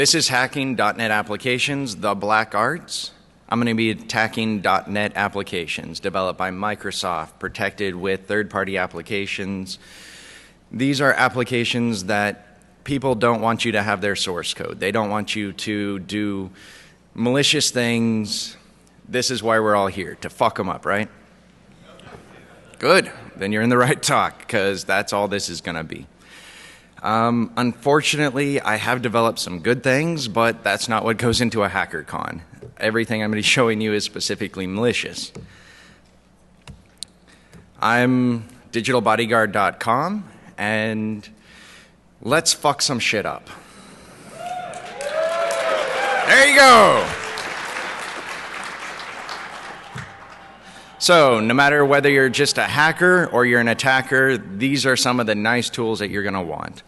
This is hacking .NET applications, the black arts. I'm going to be attacking .NET applications developed by Microsoft, protected with third-party applications. These are applications that people don't want you to have their source code. They don't want you to do malicious things. This is why we're all here, to fuck them up, right? Good. Then you're in the right talk, because that's all this is going to be. Unfortunately, I have developed some good things, but that's not what goes into a HackerCon. Everything I'm going to be showing you is specifically malicious. I'm DigitalbodyGuard.com, and let's fuck some shit up. There you go. So, no matter whether you're just a hacker or you're an attacker, these are some of the nice tools that you're going to want.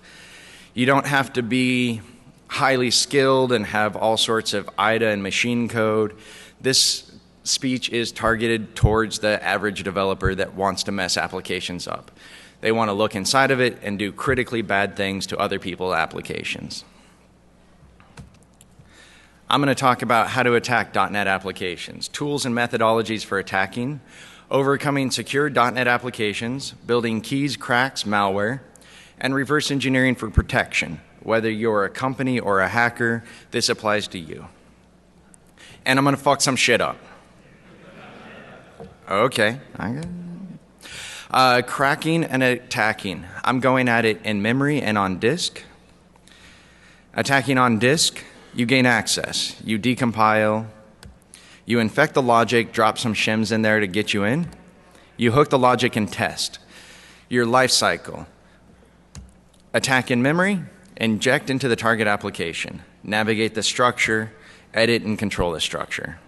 You don't have to be highly skilled and have all sorts of IDA and machine code. This speech is targeted towards the average developer that wants to mess applications up. They want to look inside of it and do critically bad things to other people's applications. I'm going to talk about how to attack .NET applications, tools and methodologies for attacking, overcoming secure .NET applications, building keys, cracks, malware, and reverse engineering for protection. Whether you're a company or a hacker, this applies to you. And I'm going to fuck some shit up. Okay. Cracking and attacking. I'm going at it in memory and on disk. Attacking on disk, you gain access. You decompile. You infect the logic, drop some shims in there to get you in. You hook the logic and test. Your life cycle. Attack in memory, inject into the target application. Navigate the structure, edit and control the structure.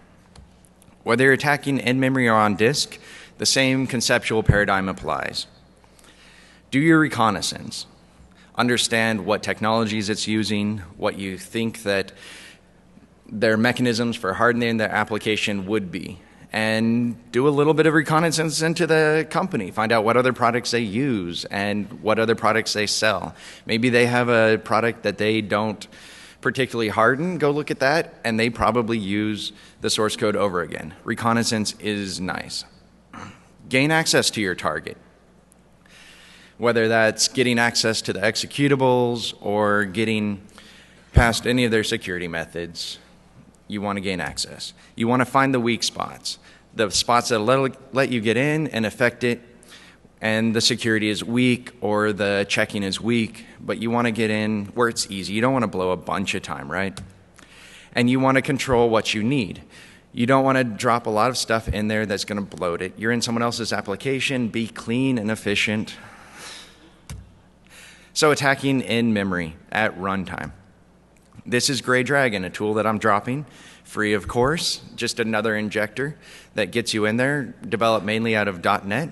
Whether you're attacking in memory or on disk, the same conceptual paradigm applies. Do your reconnaissance. Understand what technologies it's using, what you think that their mechanisms for hardening their application would be. And do a little bit of reconnaissance into the company. Find out what other products they use and what other products they sell. Maybe they have a product that they don't particularly harden. Go look at that, and they probably use the source code over again. Reconnaissance is nice. Gain access to your target. Whether that's getting access to the executables or getting past any of their security methods, you want to gain access. You want to find the weak spots, the spots that let you get in and affect it, and the security is weak or the checking is weak, but you want to get in where it's easy. You don't want to blow a bunch of time, right? And you want to control what you need. You don't want to drop a lot of stuff in there that's going to bloat it. You're in someone else's application. Be clean and efficient. So attacking in memory at runtime. This is Gray Dragon, a tool that I'm dropping, free of course, just another injector that gets you in there, developed mainly out of .NET,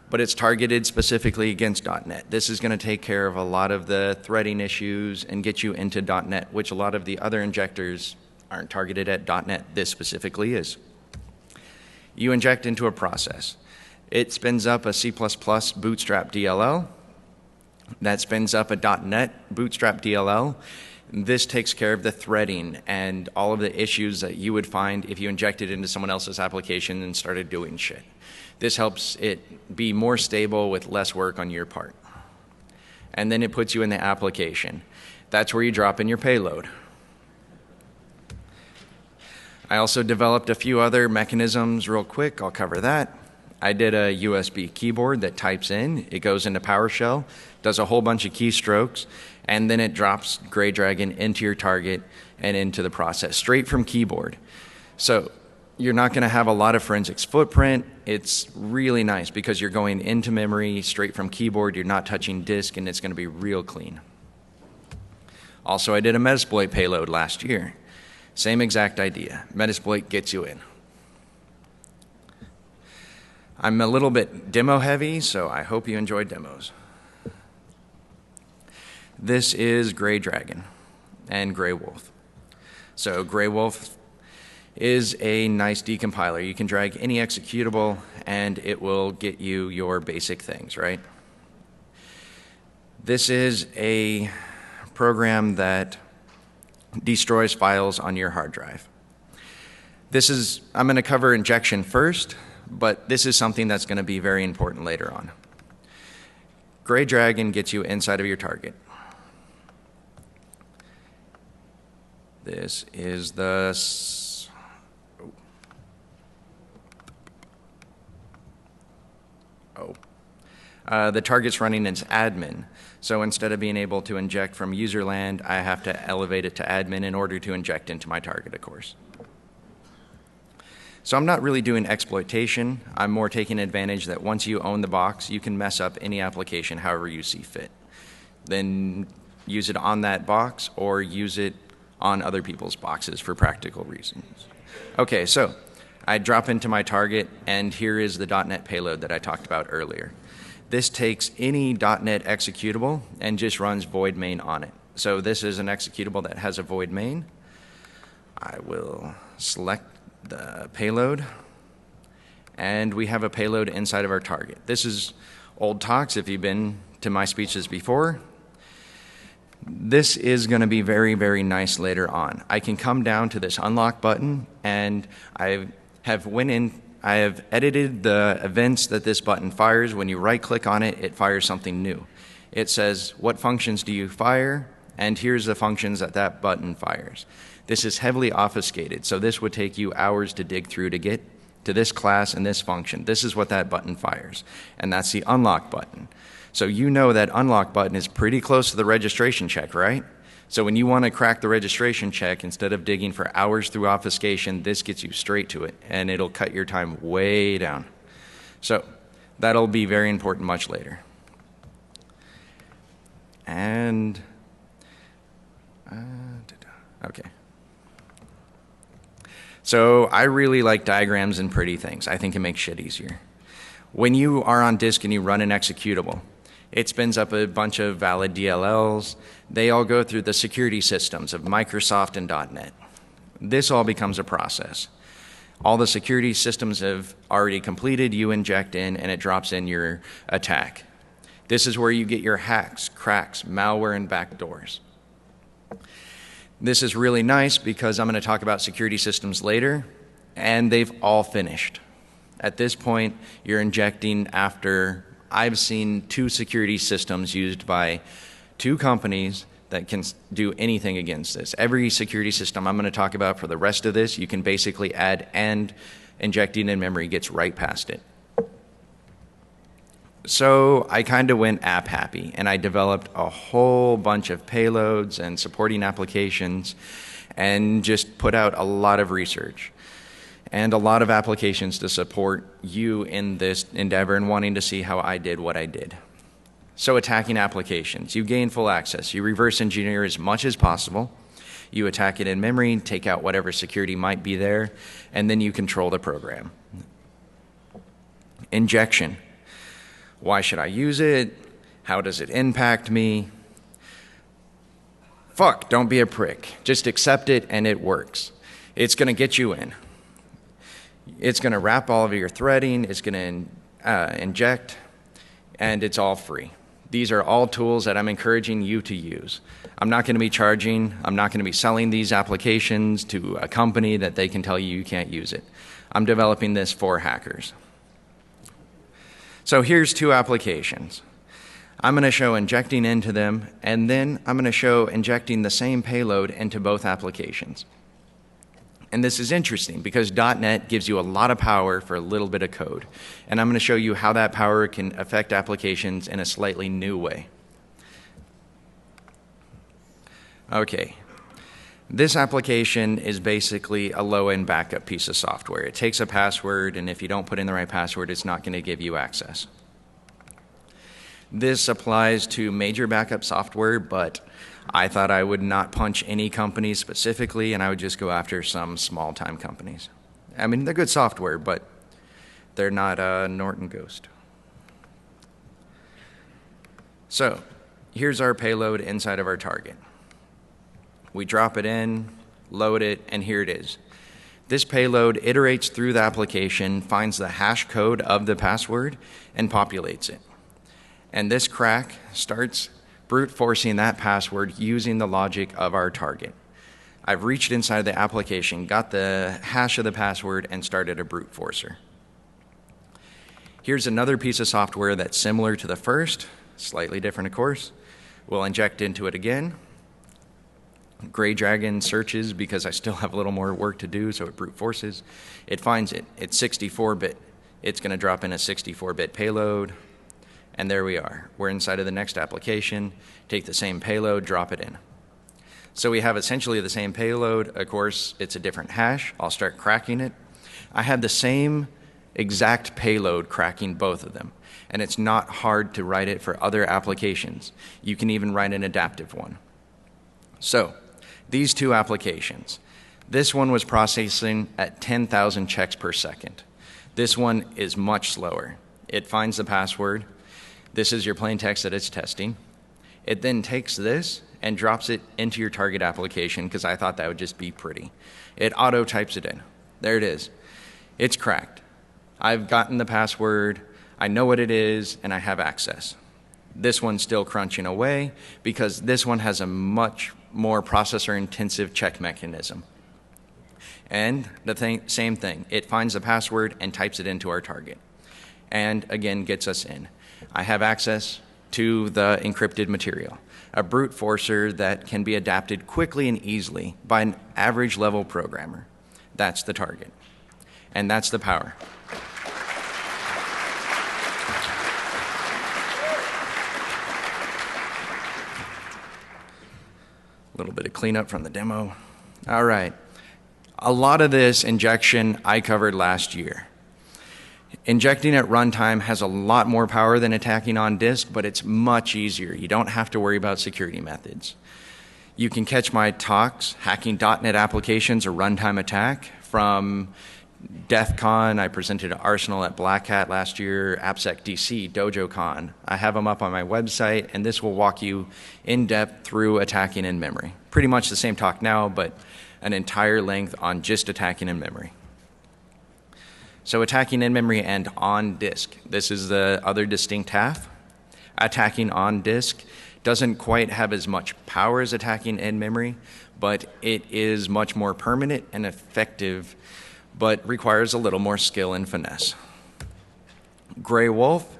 but it's targeted specifically against .NET. This is going to take care of a lot of the threading issues and get you into .NET, which a lot of the other injectors aren't targeted at .NET. This specifically is. You inject into a process. It spins up a C++ bootstrap DLL. That spins up a .NET bootstrap DLL. This takes care of the threading and all of the issues that you would find if you injected into someone else's application and started doing shit. This helps it be more stable with less work on your part. And then it puts you in the application. That's where you drop in your payload. I also developed a few other mechanisms real quick. I'll cover that. I did a USB keyboard that types in. It goes into PowerShell, does a whole bunch of keystrokes, and then it drops Gray Dragon into your target and into the process, straight from keyboard. So you're not going to have a lot of forensics footprint. It's really nice because you're going into memory straight from keyboard. You're not touching disk, and it's going to be real clean. Also, I did a Metasploit payload last year. Same exact idea. Metasploit gets you in. I'm a little bit demo heavy, so I hope you enjoy demos. This is Gray Dragon and Gray Wolf. So Gray Wolf is a nice decompiler. You can drag any executable and it will get you your basic things, right? This is a program that destroys files on your hard drive. I'm going to cover injection first, but this is something that's going to be very important later on. Gray Dragon gets you inside of your target. This is the the target's running as admin. So instead of being able to inject from user land, I have to elevate it to admin in order to inject into my target, of course. So I'm not really doing exploitation. I'm more taking advantage that once you own the box, you can mess up any application however you see fit. Then use it on that box or use it on other people's boxes for practical reasons. Okay, so I drop into my target, and here is the .NET payload that I talked about earlier. This takes any .NET executable and just runs void main on it. So this is an executable that has a void main. I will select the payload, and we have a payload inside of our target. This is old talks if you've been to my speeches before. This is going to be very, very nice later on. I can come down to this unlock button, and I have edited the events that this button fires. When you right click on it, it fires something new. It says, what functions do you fire? And here's the functions that that button fires. This is heavily obfuscated, so this would take you hours to dig through to get to this class and this function. This is what that button fires, and that's the unlock button. So you know that unlock button is pretty close to the registration check, right? So when you want to crack the registration check, instead of digging for hours through obfuscation, this gets you straight to it, and it'll cut your time way down. So that'll be very important much later. And okay. So I really like diagrams and pretty things. I think it makes shit easier. When you are on disk and you run an executable, it spins up a bunch of valid DLLs. They all go through the security systems of Microsoft and .NET. This all becomes a process. All the security systems have already completed, you inject in, and it drops in your attack. This is where you get your hacks, cracks, malware, and backdoors. This is really nice because I'm going to talk about security systems later, and they've all finished. At this point, you're injecting after I've seen 2 security systems used by 2 companies that can do anything against this. Every security system I'm going to talk about for the rest of this, you can basically add, and injecting in memory gets right past it. So I kind of went app happy, and I developed a whole bunch of payloads and supporting applications and just put out a lot of research and a lot of applications to support you in this endeavor and wanting to see how I did what I did. So attacking applications, you gain full access. You reverse engineer as much as possible. You attack it in memory, take out whatever security might be there, and then you control the program. Injection. Why should I use it? How does it impact me? Fuck, don't be a prick. Just accept it and it works. It's going to get you in. It's going to wrap all of your threading, it's going to inject, and it's all free. These are all tools that I'm encouraging you to use. I'm not going to be charging, I'm not going to be selling these applications to a company that they can tell you you can't use it. I'm developing this for hackers. So here's 2 applications. I'm going to show injecting into them, and then I'm going to show injecting the same payload into both applications. And this is interesting because .NET gives you a lot of power for a little bit of code. And I'm going to show you how that power can affect applications in a slightly new way. Okay. This application is basically a low-end backup piece of software. It takes a password, and if you don't put in the right password, it's not going to give you access. This applies to major backup software, but I thought I would not punch any companies specifically, and I would just go after some small-time companies. I mean, they're good software, but they're not Norton Ghost. So here's our payload inside of our target. We drop it in, load it, and here it is. This payload iterates through the application, finds the hash code of the password, and populates it. And this crack starts brute forcing that password using the logic of our target. I've reached inside the application, got the hash of the password, and started a brute forcer. Here's another piece of software that's similar to the first, slightly different, of course. We'll inject into it again. Gray Dragon searches because I still have a little more work to do, so it brute forces. It finds it. It's 64-bit. It's going to drop in a 64-bit payload. And there we are. We're inside of the next application. Take the same payload, drop it in. So we have essentially the same payload. Of course, it's a different hash. I'll start cracking it. I have the same exact payload cracking both of them. And it's not hard to write it for other applications. You can even write an adaptive one. So these two applications. This one was processing at 10,000 checks per second. This one is much slower. It finds the password. This is your plain text that it's testing. It then takes this and drops it into your target application because I thought that would just be pretty. It auto types it in. There it is. It's cracked. I've gotten the password, I know what it is, and I have access. This one's still crunching away because this one has a much more processor-intensive check mechanism. And the same thing. It finds the password and types it into our target. And again, gets us in. I have access to the encrypted material, a brute forcer that can be adapted quickly and easily by an average level programmer. That's the target. And that's the power. A little bit of cleanup from the demo. All right. A lot of this injection I covered last year. Injecting at runtime has a lot more power than attacking on disk, but it's much easier. You don't have to worry about security methods. You can catch my talks, Hacking .NET Applications, a runtime attack, from DEFCON. I presented at Arsenal at Black Hat last year, AppSec DC, DojoCon. I have them up on my website, and this will walk you in depth through attacking in memory. Pretty much the same talk now, but an entire length on just attacking in memory. So attacking in memory and on disk. This is the other distinct half. Attacking on disk doesn't quite have as much power as attacking in memory, but it is much more permanent and effective, but requires a little more skill and finesse. Grey Wolf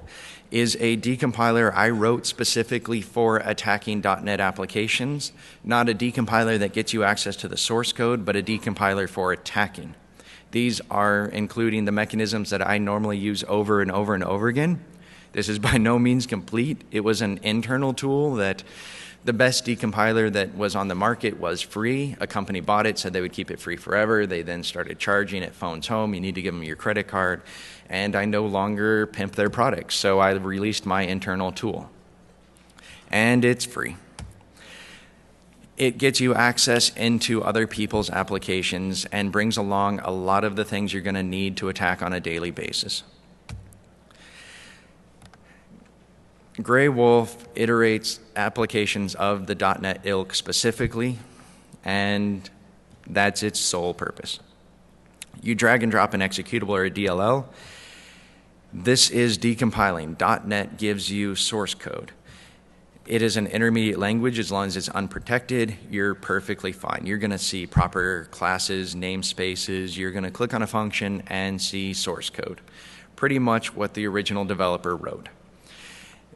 is a decompiler I wrote specifically for attacking .NET applications, not a decompiler that gets you access to the source code, but a decompiler for attacking. These are including the mechanisms that I normally use over and over and over again. This is by no means complete. It was an internal tool that the best decompiler that was on the market was free. A company bought it, said they would keep it free forever. They then started charging at phones home. You need to give them your credit card. And I no longer pimp their products, so I released my internal tool. And it's free. It gets you access into other people's applications and brings along a lot of the things you're going to need to attack on a daily basis. Grey Wolf iterates applications of the .NET ilk specifically, and that's its sole purpose. You drag and drop an executable or a DLL. This is decompiling. .NET gives you source code. It is an intermediate language. As long as it's unprotected, you're perfectly fine. You're going to see proper classes, namespaces. You're going to click on a function and see source code. Pretty much what the original developer wrote.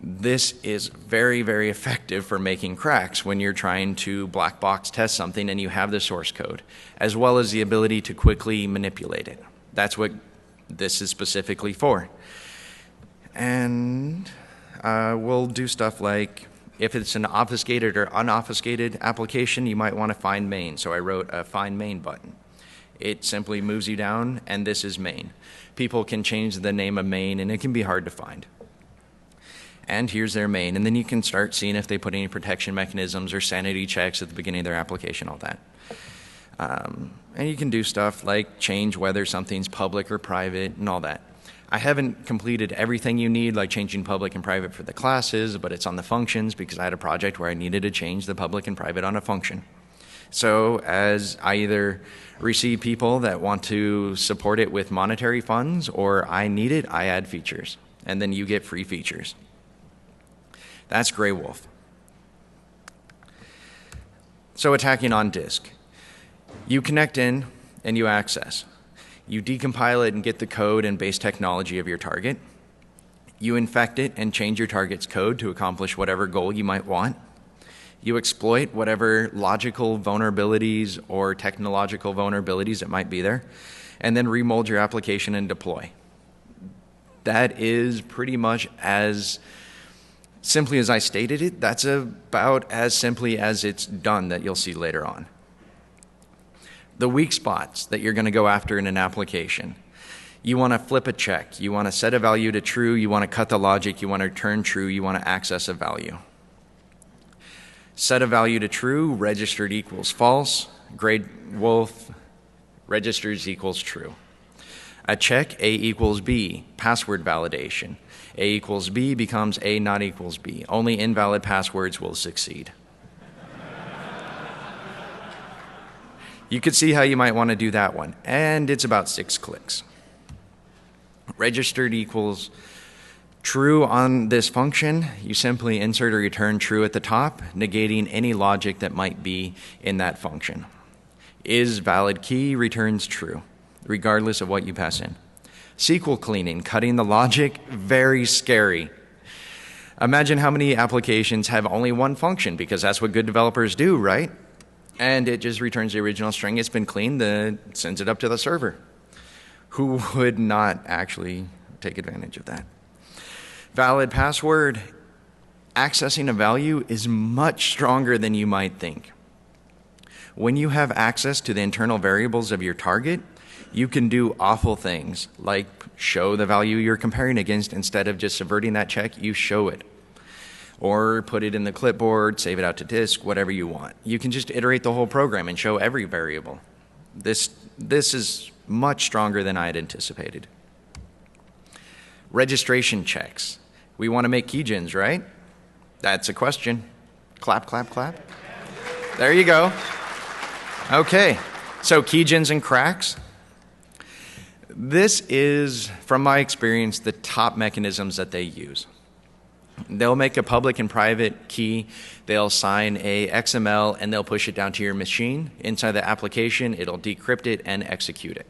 This is very, very effective for making cracks when you're trying to black box test something and you have the source code, as well as the ability to quickly manipulate it. That's what this is specifically for. And we'll do stuff like, if it's an obfuscated or unobfuscated application, you might want to find main. So I wrote a find main button. It simply moves you down, and this is main. People can change the name of main, and it can be hard to find. And here's their main, and then you can start seeing if they put any protection mechanisms or sanity checks at the beginning of their application, all that. And you can do stuff like change whether something's public or private and all that. I haven't completed everything you need, like changing public and private for the classes, but it's on the functions because I had a project where I needed to change the public and private on a function. So as I either receive people that want to support it with monetary funds or I need it, I add features. And then you get free features. That's Grey Wolf. So attacking on disk. You connect in and you access. You decompile it and get the code and base technology of your target. You infect it and change your target's code to accomplish whatever goal you might want. You exploit whatever logical vulnerabilities or technological vulnerabilities that might be there, and then remold your application and deploy. That is pretty much as simply as I stated it. That's about as simply as it's done that you'll see later on. The weak spots that you're going to go after in an application. You want to flip a check. You want to set a value to true. You want to cut the logic. You want to return true. You want to access a value. Set a value to true, registered equals false. Grade wolf, registers equals true. A check, A equals B, password validation. A equals B becomes A not equals B. Only invalid passwords will succeed. You could see how you might want to do that one, and it's about 6 clicks. Registered equals true on this function. You simply insert or return true at the top, negating any logic that might be in that function. Is valid key returns true, regardless of what you pass in. SQL cleaning, cutting the logic, very scary. Imagine how many applications have only one function, because that's what good developers do, right? And it just returns the original string. It's been cleaned, sends it up to the server. Who would not actually take advantage of that? Valid password. Accessing a value is much stronger than you might think. When you have access to the internal variables of your target, you can do awful things, like show the value you're comparing against. Instead of just subverting that check, you show it. Or put it in the clipboard, save it out to disk, whatever you want. You can just iterate the whole program and show every variable. This is much stronger than I had anticipated. Registration checks. We want to make KeyGens, right? That's a question. Clap, clap, clap. There you go. Okay, so KeyGens and cracks. This is, from my experience, the top mechanisms that they use. They'll make a public and private key, they'll sign a XML, and they'll push it down to your machine. Inside the application, it'll decrypt it and execute it.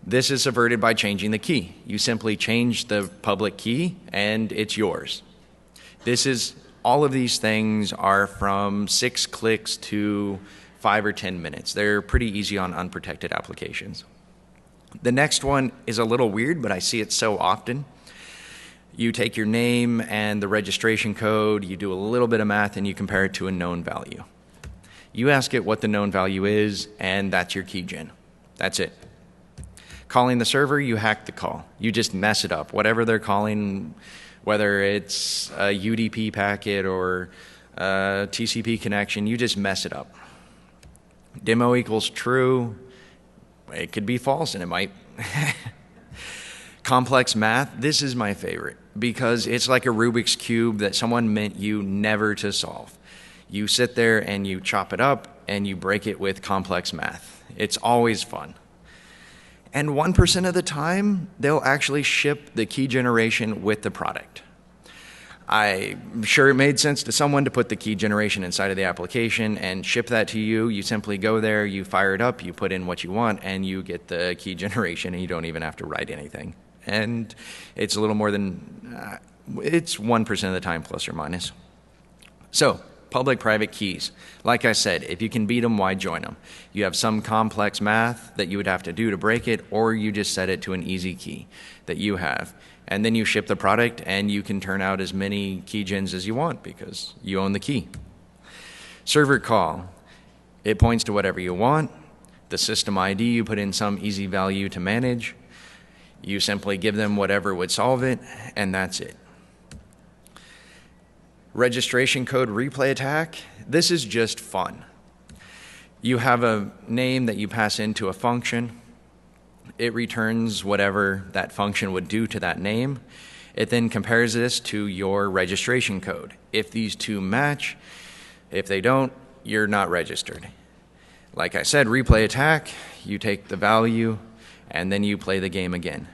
This is subverted by changing the key. You simply change the public key, and it's yours. All of these things are from 6 clicks to 5 or 10 minutes. They're pretty easy on unprotected applications. The next one is a little weird, but I see it so often. You take your name and the registration code, you do a little bit of math, and you compare it to a known value. You ask it what the known value is, and that's your KeyGen. That's it. Calling the server, you hack the call. You just mess it up. Whatever they're calling, whether it's a UDP packet or a TCP connection, you just mess it up. Demo equals true. It could be false, and it might. Complex math, this is my favorite because it's like a Rubik's Cube that someone meant you never to solve. You sit there and you chop it up and you break it with complex math. It's always fun. And 1% of the time, they'll actually ship the key generation with the product. I'm sure it made sense to someone to put the key generation inside of the application and ship that to you. You simply go there, you fire it up, you put in what you want, and you get the key generation, and you don't even have to write anything. And it's a little more than, it's 1% of the time, plus or minus. So, public-private keys. Like I said, if you can beat them, why join them? You have some complex math that you would have to do to break it, or you just set it to an easy key that you have. And then you ship the product, and you can turn out as many KeyGens as you want because you own the key. Server call. It points to whatever you want. The system ID, you put in some easy value to manage. You simply give them whatever would solve it, and that's it. Registration code replay attack. This is just fun. You have a name that you pass into a function. It returns whatever that function would do to that name. It then compares this to your registration code. If these two match, if they don't, you're not registered. Like I said, replay attack, you take the value and then you play the game again.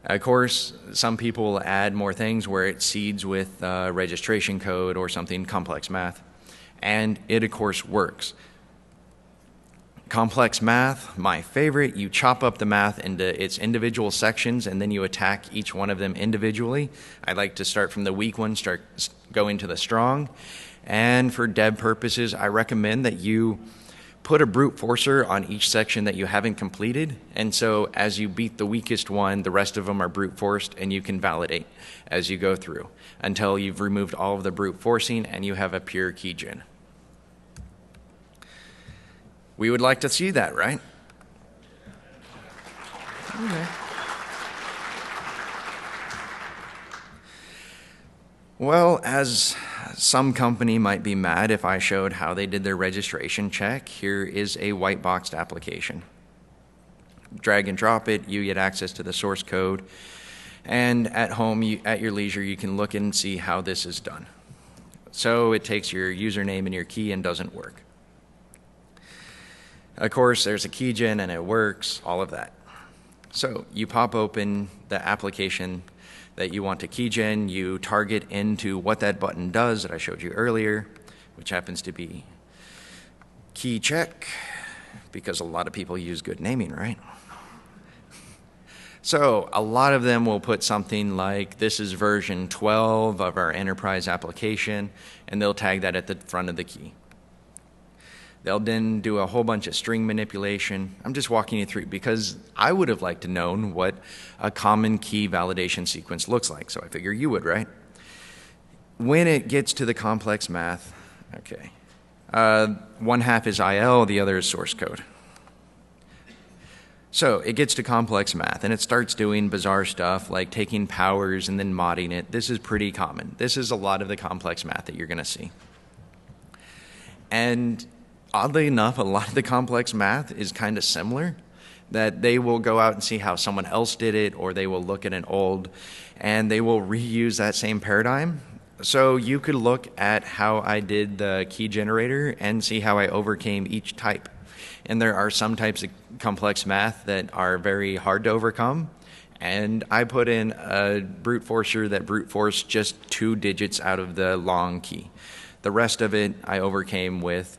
Of course, some people will add more things where it seeds with registration code or something complex math, and it of course works. Complex math, my favorite. You chop up the math into its individual sections and then you attack each one of them individually. I like to start from the weak one, go into the strong. And for dev purposes, I recommend that you put a brute forcer on each section that you haven't completed. And so as you beat the weakest one, the rest of them are brute forced and you can validate as you go through until you've removed all of the brute forcing and you have a pure keygen. We would like to see that, right? Okay. Well, as some company might be mad if I showed how they did their registration check, here is a white boxed application. Drag and drop it, you get access to the source code, and at home, at your leisure, you can look and see how this is done. So it takes your username and your key and doesn't work. Of course, there's a keygen and it works, all of that. So you pop open the application that you want to keygen, you target into what that button does that I showed you earlier, which happens to be key check, because a lot of people use good naming, right? So a lot of them will put something like, this is version 12 of our enterprise application, and they'll tag that at the front of the key. They'll then do a whole bunch of string manipulation. I'm just walking you through because I would have liked to known what a common key validation sequence looks like, so I figure you would, right? When it gets to the complex math, okay, one half is IL, the other is source code. So it gets to complex math and it starts doing bizarre stuff like taking powers and then modding it. This is pretty common. This is a lot of the complex math that you're going to see. And oddly enough, a lot of the complex math is kind of similar, that they will go out and see how someone else did it, or they will look at an old, and they will reuse that same paradigm. So you could look at how I did the key generator and see how I overcame each type. And there are some types of complex math that are very hard to overcome. And I put in a brute forcer that brute forced just 2 digits out of the long key. The rest of it I overcame with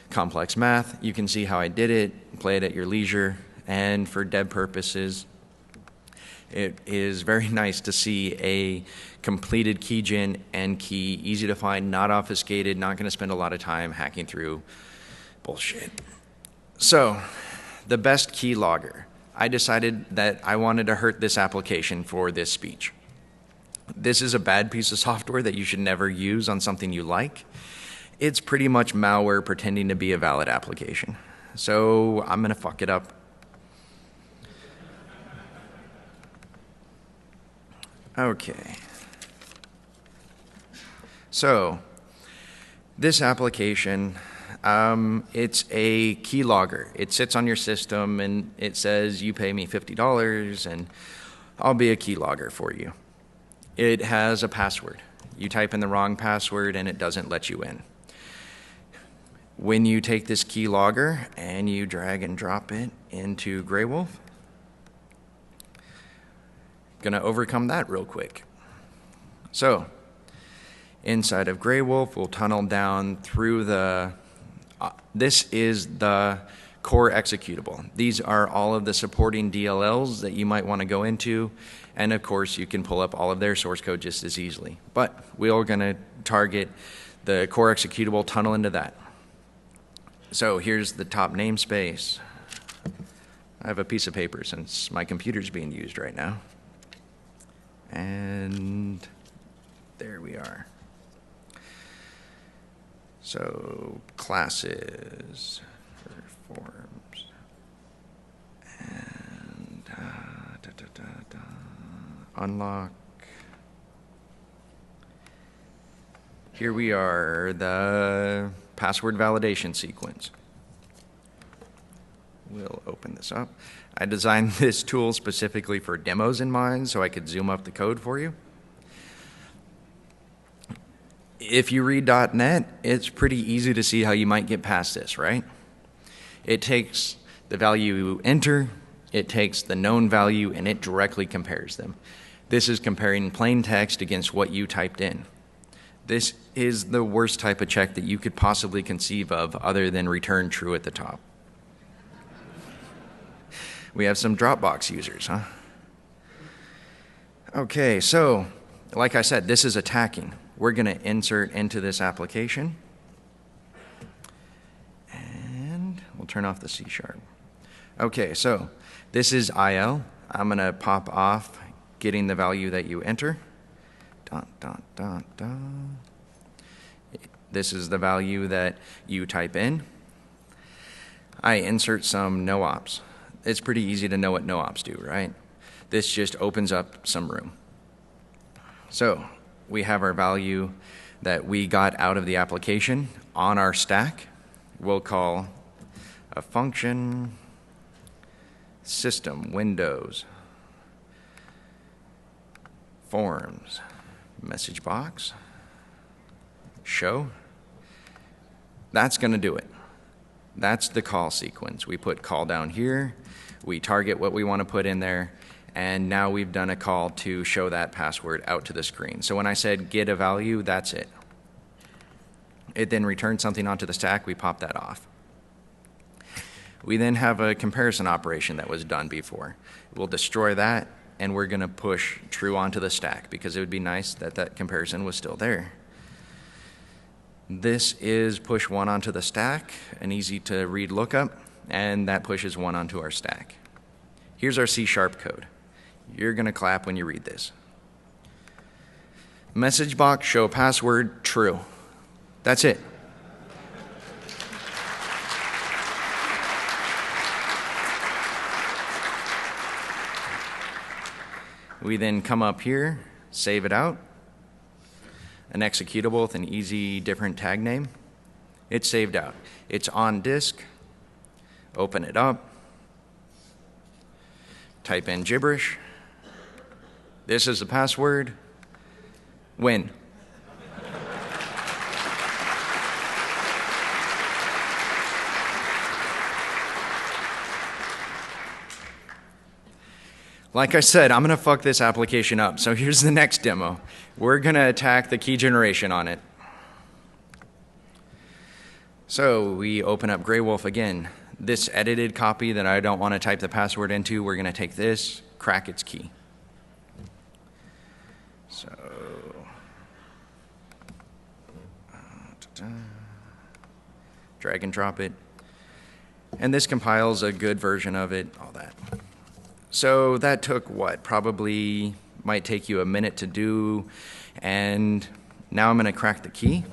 complex math. You can see how I did it, play it at your leisure, and for dev purposes, it is very nice to see a completed keygen and key, easy to find, not obfuscated, not going to spend a lot of time hacking through bullshit. So, the best key logger. I decided that I wanted to hurt this application for this speech. This is a bad piece of software that you should never use on something you like. It's pretty much malware pretending to be a valid application. So I'm going to fuck it up. Okay. So this application, it's a keylogger. It sits on your system and it says you pay me $50 and I'll be a keylogger for you. It has a password. You type in the wrong password and it doesn't let you in. When you take this keylogger and you drag and drop it into Grey Wolf, gonna overcome that real quick. So inside of Grey Wolf, we'll tunnel down through the, this is the core executable. These are all of the supporting DLLs that you might want to go into, and of course you can pull up all of their source code just as easily. But we're gonna target the core executable, tunnel into that. So here's the top namespace. I have a piece of paper since my computer's being used right now. And there we are. So classes, forms, and unlock. Here we are, the password validation sequence. We'll open this up. I designed this tool specifically for demos in mind so I could zoom up the code for you. If you read .NET, it's pretty easy to see how you might get past this, right? It takes the value you enter, it takes the known value, and it directly compares them. This is comparing plain text against what you typed in. This is the worst type of check that you could possibly conceive of other than return true at the top. We have some Dropbox users, huh? Okay, so like I said, this is attacking. We're going to insert into this application. And we'll turn off the C#. Okay, so this is IL. I'm going to pop off getting the value that you enter. Dun, dun, dun, dun. This is the value that you type in. I insert some no-ops. It's pretty easy to know what no-ops do, right? This just opens up some room. So we have our value that we got out of the application on our stack. We'll call a function system windows forms message box show. That's going to do it. That's the call sequence. We put call down here, we target what we want to put in there, and now we've done a call to show that password out to the screen. So when I said get a value, that's it. It then returns something onto the stack, we pop that off. We then have a comparison operation that was done before. We'll destroy that, and we're going to push true onto the stack because it would be nice that that comparison was still there. This is push 1 onto the stack, an easy to read lookup, and that pushes 1 onto our stack. Here's our C# code. You're going to clap when you read this. Message box show password true. That's it. We then come up here, save it out, an executable with an easy different tag name. It's saved out. It's on disk. Open it up. Type in gibberish. This is the password. Win. Like I said, I'm going to fuck this application up. So here's the next demo. We're going to attack the key generation on it. So we open up Grey Wolf again. This edited copy that I don't want to type the password into, we're going to take this, crack its key. So drag and drop it. And this compiles a good version of it, all that. So that took what? Probably might take you a minute to do. And now I'm going to crack the key.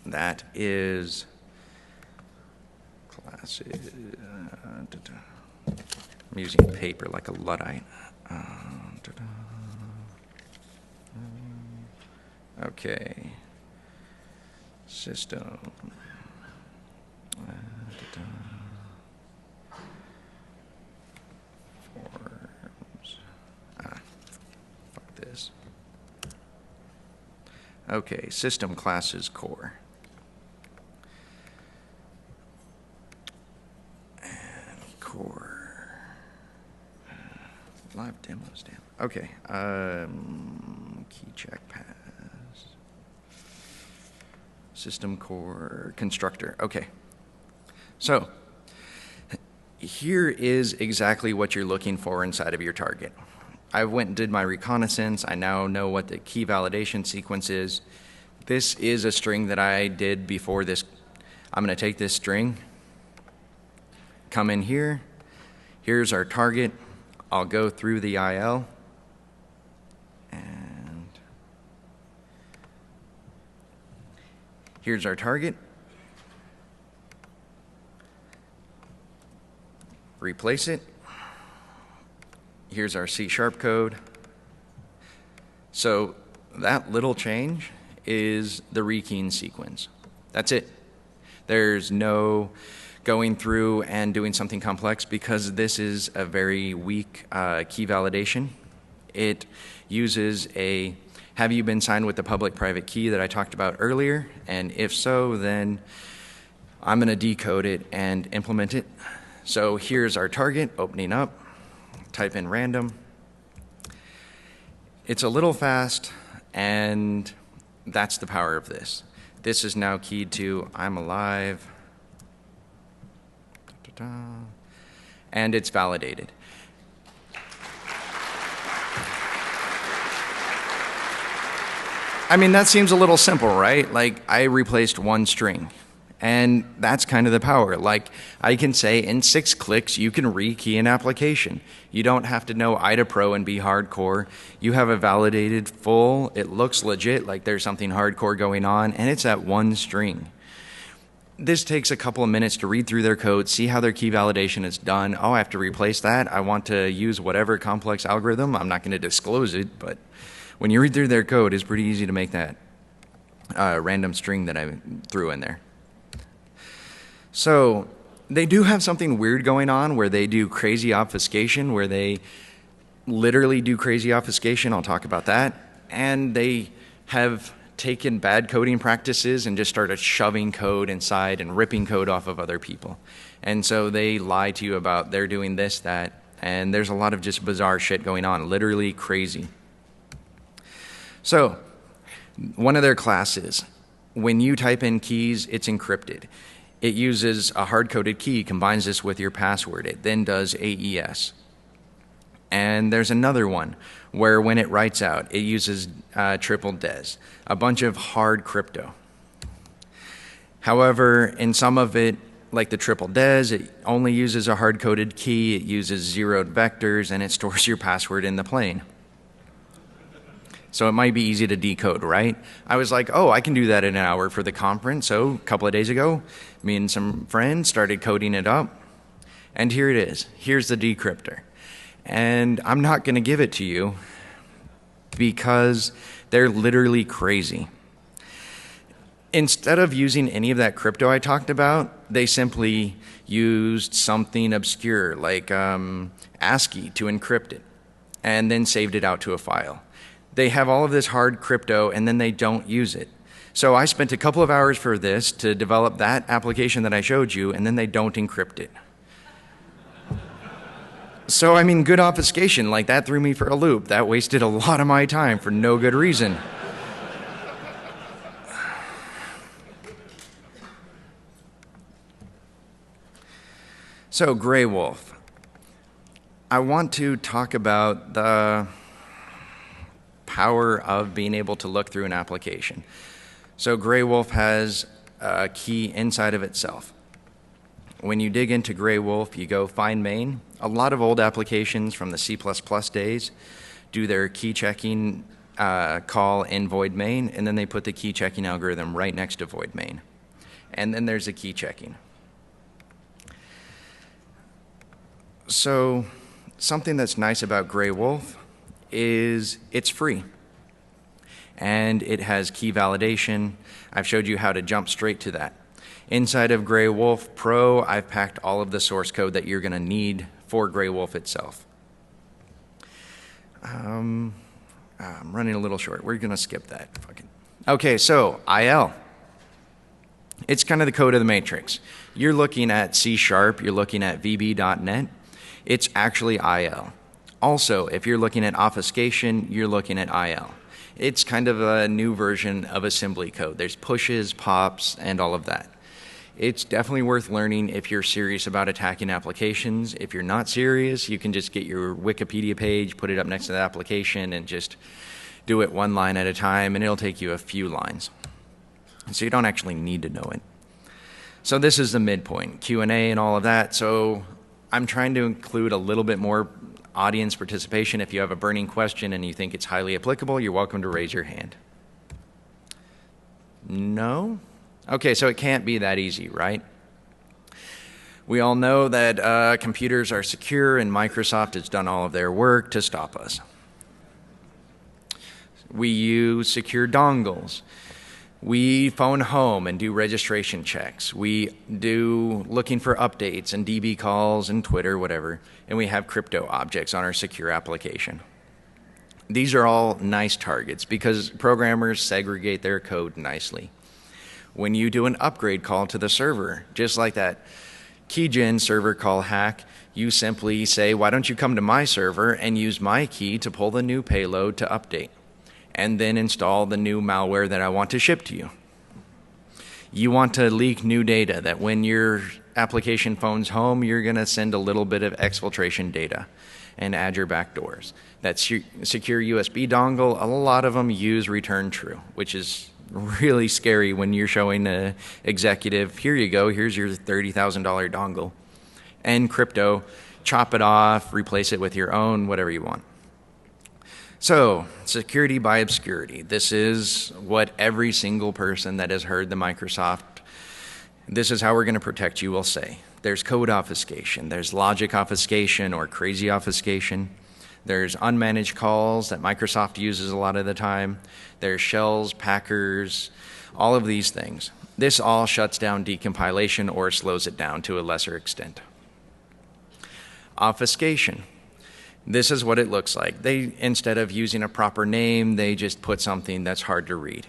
That is classes. I'm using paper like a Luddite. Okay. System. Fuck this. Okay, system classes core. And core. Live demos, damn. Okay. Key check pass. System core constructor. Okay. So here is exactly what you're looking for inside of your target. I went and did my reconnaissance. I now know what the key validation sequence is. This is a string that I did before this. I'm going to take this string, come in here. Here's our target. I'll go through the IL. And here's our target. Replace it. Here's our C# code. So that little change is the rekeying sequence. That's it. There's no going through and doing something complex because this is a very weak key validation. It uses a have you been signed with the public-private key that I talked about earlier, and if so, then I'm going to decode it and implement it. So here's our target opening up. Type in random. It's a little fast, and that's the power of this. This is now keyed to I'm alive. and it's validated. I mean, that seems a little simple, right? Like, I replaced one string. And that's kind of the power. Like, I can say in 6 clicks, you can rekey an application. You don't have to know IDA Pro and be hardcore. You have a validated full, it looks legit, like there's something hardcore going on, and it's at one string. This takes a couple of minutes to read through their code, see how their key validation is done. Oh, I have to replace that. I want to use whatever complex algorithm. I'm not going to disclose it, but when you read through their code, it's pretty easy to make that random string that I threw in there. So they do have something weird going on where they do crazy obfuscation, where they literally do crazy obfuscation. I'll talk about that. And they have taken bad coding practices and just started shoving code inside and ripping code off of other people. And so they lie to you about they're doing this, that, and there's a lot of just bizarre shit going on, literally crazy. So one of their classes, when you type in keys, it's encrypted. It uses a hard-coded key, combines this with your password. It then does AES. And there's another one where when it writes out, it uses triple DES, a bunch of hard crypto. However, in some of it, like the triple DES, it only uses a hard-coded key, it uses zeroed vectors, and it stores your password in the plain. So it might be easy to decode, right? I was like, oh, I can do that in an hour for the conference. So a couple of days ago, me and some friends started coding it up. And here it is. Here's the decryptor. And I'm not going to give it to you because they're literally crazy. Instead of using any of that crypto I talked about, they simply used something obscure like ASCII to encrypt it and then saved it out to a file. They have all of this hard crypto and then they don't use it. So I spent a couple of hours for this to develop that application that I showed you, and then they don't encrypt it. So I mean, good obfuscation, like that threw me for a loop. That wasted a lot of my time for no good reason. So Gray Wolf. I want to talk about the power of being able to look through an application. So Gray Wolf has a key inside of itself. When you dig into Gray Wolf, you go find main. A lot of old applications from the C++ days do their key checking call in void main, and then they put the key checking algorithm right next to void main. And then there's a key checking. So something that's nice about Gray Wolf is it's free. And it has key validation. I've showed you how to jump straight to that. Inside of Gray Wolf Pro, I've packed all of the source code that you're going to need for Gray Wolf itself. I'm running a little short. We're going to skip that. Okay, so IL. It's kind of the code of the matrix. You're looking at C#, you're looking at VB.NET. It's actually IL. Also, if you're looking at obfuscation, you're looking at IL. It's kind of a new version of assembly code. There's pushes, pops, and all of that. It's definitely worth learning if you're serious about attacking applications. If you're not serious, you can just get your Wikipedia page, put it up next to the application, and just do it one line at a time, and it'll take you a few lines. So you don't actually need to know it. So this is the midpoint, Q&A and all of that. So I'm trying to include a little bit more audience participation. If you have a burning question and you think it's highly applicable, you're welcome to raise your hand. No? Okay, so it can't be that easy, right? We all know that computers are secure and Microsoft has done all of their work to stop us. We use secure dongles. We phone home and do registration checks. We do looking for updates and DB calls and Twitter, whatever. And we have crypto objects on our secure application. These are all nice targets because programmers segregate their code nicely. When you do an upgrade call to the server, just like that KeyGens server call hack, you simply say, why don't you come to my server and use my key to pull the new payload to update, and then install the new malware that I want to ship to you. You want to leak new data that when your application phones home, you're going to send a little bit of exfiltration data and add your backdoors. That secure USB dongle, a lot of them use return true, which is really scary when you're showing an executive, here you go, here's your $30,000 dongle. And crypto, chop it off, replace it with your own, whatever you want. So, security by obscurity. This is what every single person that has heard the Microsoft, this is how we're going to protect you, will say. There's code obfuscation, there's logic obfuscation or crazy obfuscation. There's unmanaged calls that Microsoft uses a lot of the time. There's shells, packers, all of these things. This all shuts down decompilation or slows it down to a lesser extent. Obfuscation. This is what it looks like. They, instead of using a proper name, they just put something that's hard to read.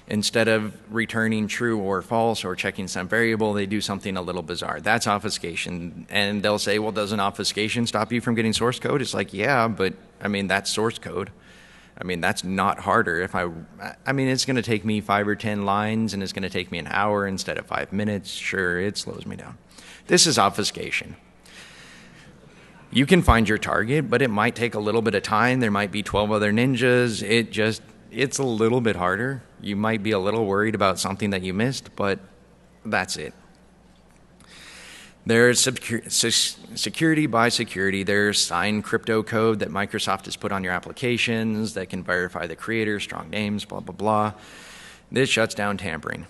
Instead of returning true or false or checking some variable, they do something a little bizarre. That's obfuscation. And they'll say, well, doesn't obfuscation stop you from getting source code? It's like, yeah, but I mean, that's source code. I mean, that's not harder. If I mean, it's going to take me 5 or 10 lines and it's going to take me an hour instead of 5 minutes. Sure, it slows me down. This is obfuscation. You can find your target, but it might take a little bit of time. There might be 12 other ninjas. It's a little bit harder. You might be a little worried about something that you missed, but that's it. There's security by security. There's signed crypto code that Microsoft has put on your applications that can verify the creator, strong names, blah, blah, blah. This shuts down tampering.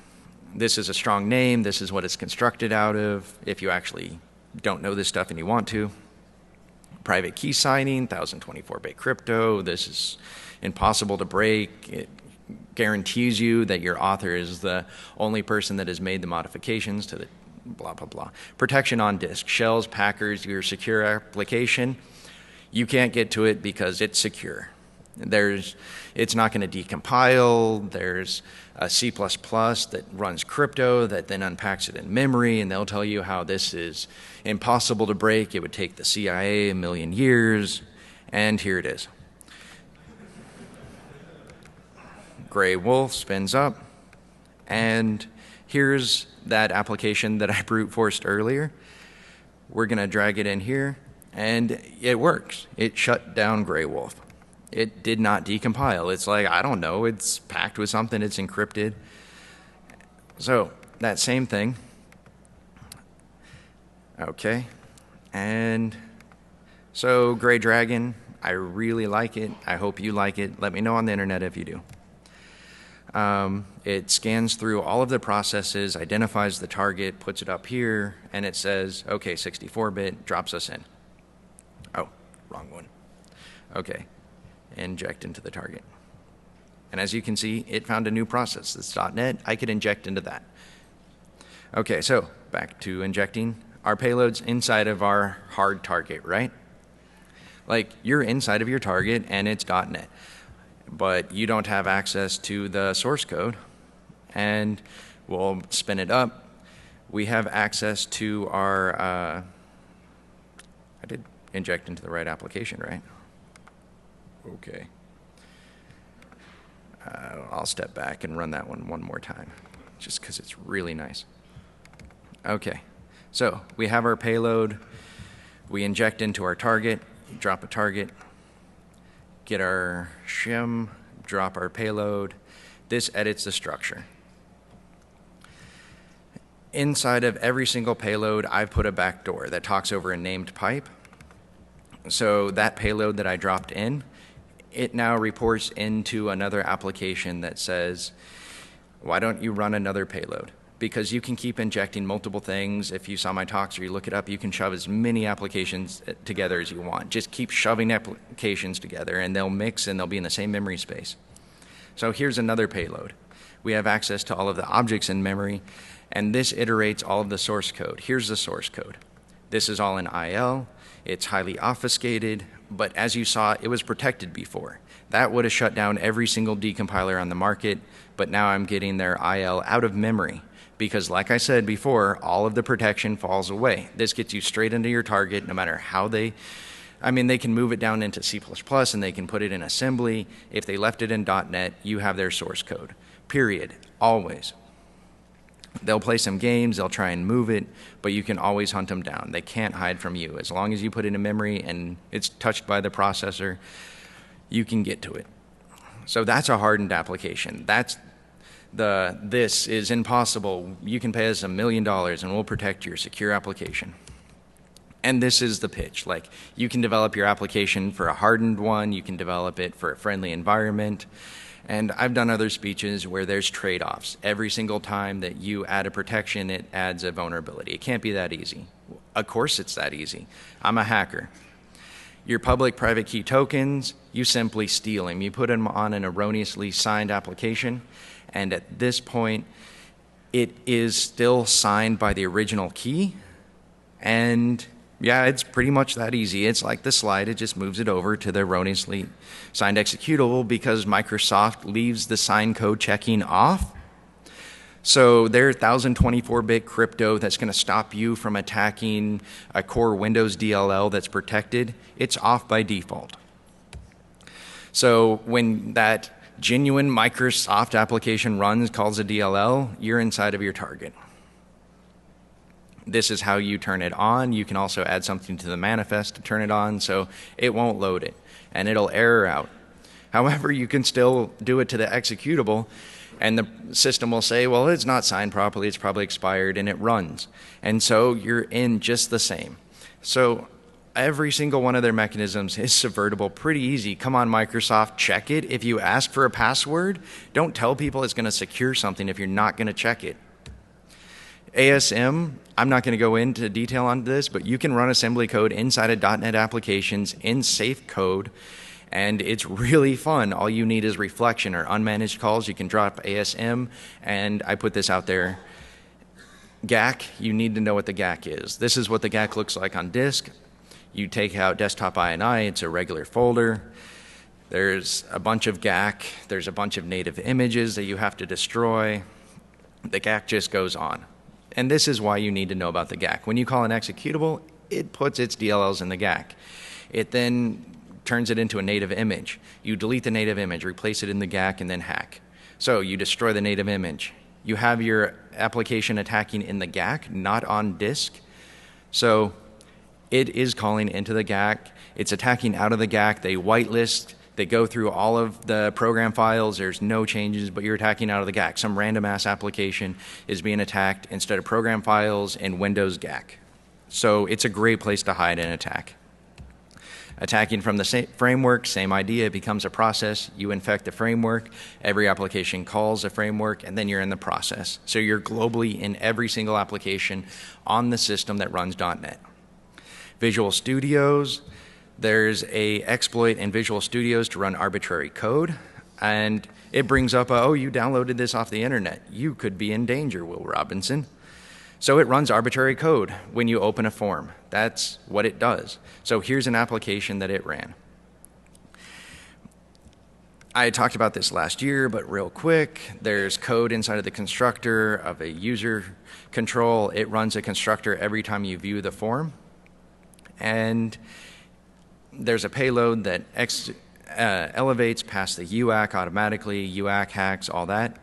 This is a strong name. This is what it's constructed out of. If you actually don't know this stuff and you want to. Private key signing, 1024-bit crypto. This is impossible to break. It guarantees you that your author is the only person that has made the modifications to the blah, blah, blah. Protection on disk. Shells, packers, your secure application. You can't get to it because it's secure. It's not going to decompile. There's a C++ that runs crypto that then unpacks it in memory, and they'll tell you how this is impossible to break. It would take the CIA 1,000,000 years, and here it is. Gray wolf spins up, and here's that application that I brute forced earlier. We're going to drag it in here, and it works. It shut down Gray wolf. It did not decompile. It's like, I don't know, it's packed with something, it's encrypted. So, that same thing. Okay. And so, Gray Dragon, I really like it. I hope you like it. Let me know on the internet if you do. It scans through all of the processes, identifies the target, puts it up here, and it says, okay, 64-bit, drops us in. Oh, wrong one. Okay. Inject into the target. And as you can see, it found a new process. This .NET, I could inject into that. Okay, so back to injecting. Our payload's inside of our hard target, right? Like, you're inside of your target and it's .NET, but you don't have access to the source code, and we'll spin it up. We have access to our, I did inject into the right application, right? Okay. I'll step back and run that one more time, just because it's really nice. Okay, so we have our payload. We inject into our target, drop a target, get our shim, drop our payload. This edits the structure. Inside of every single payload, I've put a backdoor that talks over a named pipe. So that payload that I dropped in, it now reports into another application that says, why don't you run another payload? Because you can keep injecting multiple things. If you saw my talks or you look it up, you can shove as many applications together as you want. Just keep shoving applications together and they'll mix and they'll be in the same memory space. So here's another payload. We have access to all of the objects in memory, and this iterates all of the source code. Here's the source code. This is all in IL. It's highly obfuscated, but as you saw, it was protected before. That would have shut down every single decompiler on the market, but now I'm getting their IL out of memory because, like I said before, all of the protection falls away. This gets you straight into your target no matter how they can move it down into C++ and they can put it in assembly. If they left it in .NET, you have their source code. Period. Always. They'll play some games, they'll try and move it, but you can always hunt them down. They can't hide from you. As long as you put it in memory and it's touched by the processor, you can get to it. So that's a hardened application. This is impossible. You can pay us $1 million and we'll protect your secure application. And this is the pitch. Like, you can develop your application for a hardened one, you can develop it for a friendly environment. And I've done other speeches where there's trade-offs. Every single time that you add a protection, it adds a vulnerability. It can't be that easy. Of course it's that easy. I'm a hacker. Your public-private key tokens, you simply steal them. You put them on an erroneously signed application, and at this point, it is still signed by the original key, and yeah, it's pretty much that easy. It's like the slide, it just moves it over to the erroneously signed executable because Microsoft leaves the sign code checking off. So their 1024-bit crypto that's going to stop you from attacking a core Windows DLL that's protected, it's off by default. So when that genuine Microsoft application runs, calls a DLL, you're inside of your target. This is how you turn it on. You can also add something to the manifest to turn it on, so it won't load it, and it'll error out. However, you can still do it to the executable, and the system will say, well, it's not signed properly, it's probably expired, and it runs. And so you're in just the same. So every single one of their mechanisms is subvertible, pretty easy. Come on, Microsoft, check it. If you ask for a password, don't tell people it's going to secure something if you're not going to check it. ASM, I'm not going to go into detail on this, but you can run assembly code inside of .NET applications in safe code, and it's really fun. All you need is reflection or unmanaged calls. You can drop ASM, and I put this out there. GAC, you need to know what the GAC is. This is what the GAC looks like on disk. You take out desktop INI, it's a regular folder. There's a bunch of GAC, there's a bunch of native images that you have to destroy. The GAC just goes on. And this is why you need to know about the GAC. When you call an executable, it puts its DLLs in the GAC. It then turns it into a native image. You delete the native image, replace it in the GAC, and then hack. So you destroy the native image. You have your application attacking in the GAC, not on disk. So it is calling into the GAC. It's attacking out of the GAC. They whitelist. They go through all of the program files. There's no changes, but you're attacking out of the GAC. Some random ass application is being attacked instead of program files in Windows GAC. So it's a great place to hide and attack. Attacking from the same framework, same idea, it becomes a process. You infect the framework, every application calls a framework, and then you're in the process. So you're globally in every single application on the system that runs .NET. Visual Studios, there's a exploit in Visual Studios to run arbitrary code, and it brings up, oh, you downloaded this off the internet. You could be in danger, Will Robinson. So it runs arbitrary code when you open a form. That's what it does. So here's an application that it ran. I talked about this last year, but real quick, there's code inside of the constructor of a user control. It runs a constructor every time you view the form. And there's a payload that elevates past the UAC automatically, UAC hacks, all that.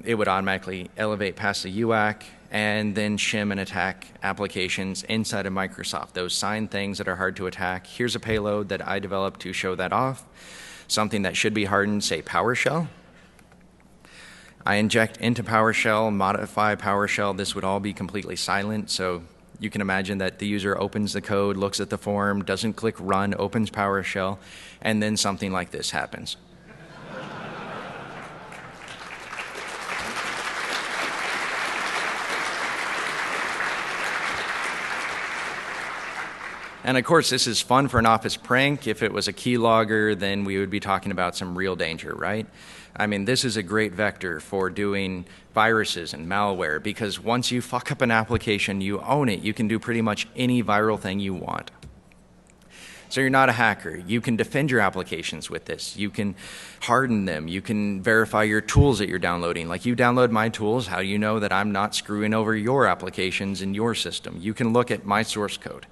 It would automatically elevate past the UAC and then shim and attack applications inside of Microsoft, those signed things that are hard to attack. Here's a payload that I developed to show that off. Something that should be hardened, say PowerShell. I inject into PowerShell, modify PowerShell. This would all be completely silent, so you can imagine that the user opens the code, looks at the form, doesn't click run, opens PowerShell, and then something like this happens. And of course, this is fun for an office prank. If it was a keylogger, then we would be talking about some real danger, right? I mean, this is a great vector for doing viruses and malware, because once you fuck up an application, you own it. You can do pretty much any viral thing you want. So you're not a hacker. You can defend your applications with this. You can harden them. You can verify your tools that you're downloading. Like, you download my tools, how do you know that I'm not screwing over your applications in your system? You can look at my source code.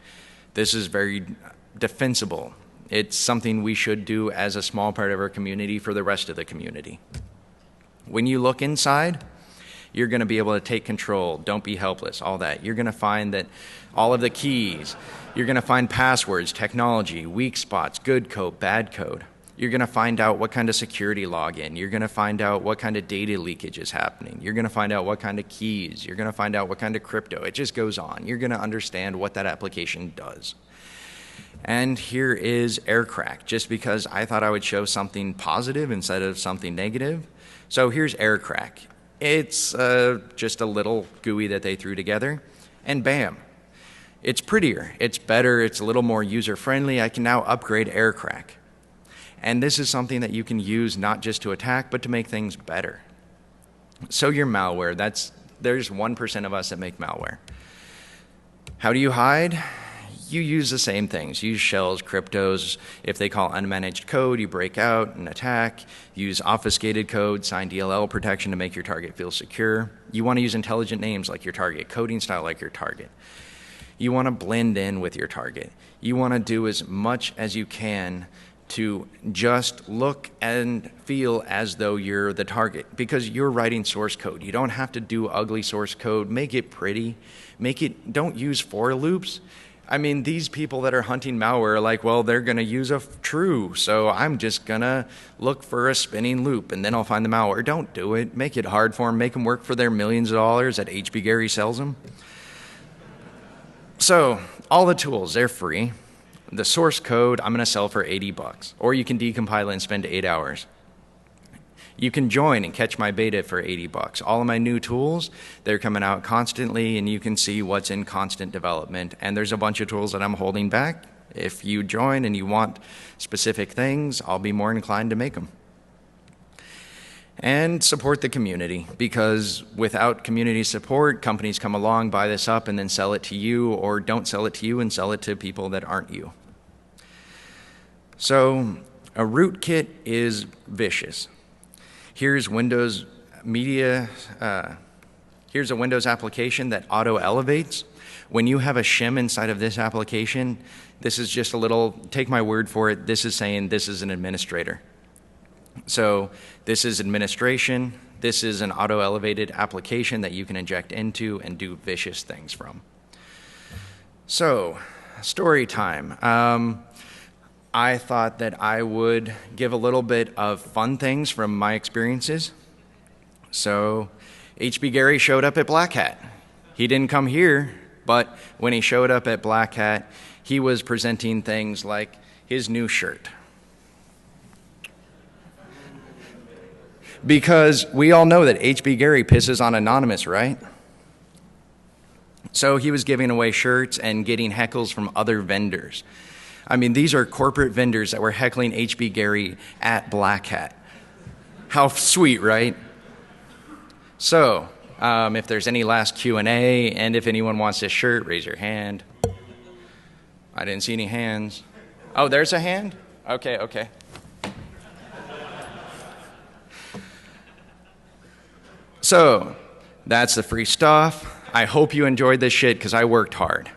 This is very defensible. It's something we should do as a small part of our community for the rest of the community. When you look inside, You're going to be able to take control. Don't be helpless, all that. You're going to find that all of the keys, you're going to find passwords, technology, weak spots, good code, bad code. You're going to find out what kind of security login. You're going to find out what kind of data leakage is happening. You're going to find out what kind of keys. You're going to find out what kind of crypto. It just goes on. You're going to understand what that application does. And here is AirCrack, just because I thought I would show something positive instead of something negative. So here's AirCrack. It's just a little GUI that they threw together, and bam. It's prettier, it's better, it's a little more user-friendly. I can now upgrade AirCrack. And this is something that you can use not just to attack, but to make things better. So your malware, there's 1% of us that make malware. How do you hide? You use the same things. Use shells, cryptos. If they call unmanaged code, you break out and attack. Use obfuscated code, sign DLL protection to make your target feel secure. You want to use intelligent names like your target, coding style like your target. You want to blend in with your target. You want to do as much as you can to just look and feel as though you're the target, because you're writing source code. You don't have to do ugly source code. Make it pretty. Don't use for loops. I mean, these people that are hunting malware are like, well, they're going to use a true, so I'm just going to look for a spinning loop, and then I'll find the malware. Don't do it. Make it hard for them. Make them work for their millions of dollars that HB Gary sells them. So all the tools, they're free. The source code, I'm going to sell for $80, or you can decompile it and spend 8 hours. You can join and catch my beta for $80. All of my new tools, they're coming out constantly, and you can see what's in constant development. And there's a bunch of tools that I'm holding back. If you join and you want specific things, I'll be more inclined to make them. And support the community, because without community support, companies come along, buy this up, and then sell it to you, or don't sell it to you and sell it to people that aren't you. So a rootkit is vicious. Here's Windows Media. Here's a Windows application that auto-elevates. When you have a shim inside of this application, this is just a little, take my word for it, this is saying this is an administrator. So this is administration. This is an auto-elevated application that you can inject into and do vicious things from. So, story time. I thought that I would give a little bit of fun things from my experiences. So, HB Gary showed up at Black Hat. He didn't come here, but when he showed up at Black Hat, he was presenting things like his new shirt. Because we all know that HB Gary pisses on Anonymous, right? So he was giving away shirts and getting heckles from other vendors. I mean, these are corporate vendors that were heckling HB Gary at Black Hat. How sweet, right? So, if there's any last Q&A, and if anyone wants this shirt, raise your hand. I didn't see any hands. Oh, there's a hand? Okay, okay. So, that's the free stuff. I hope you enjoyed this shit, because I worked hard.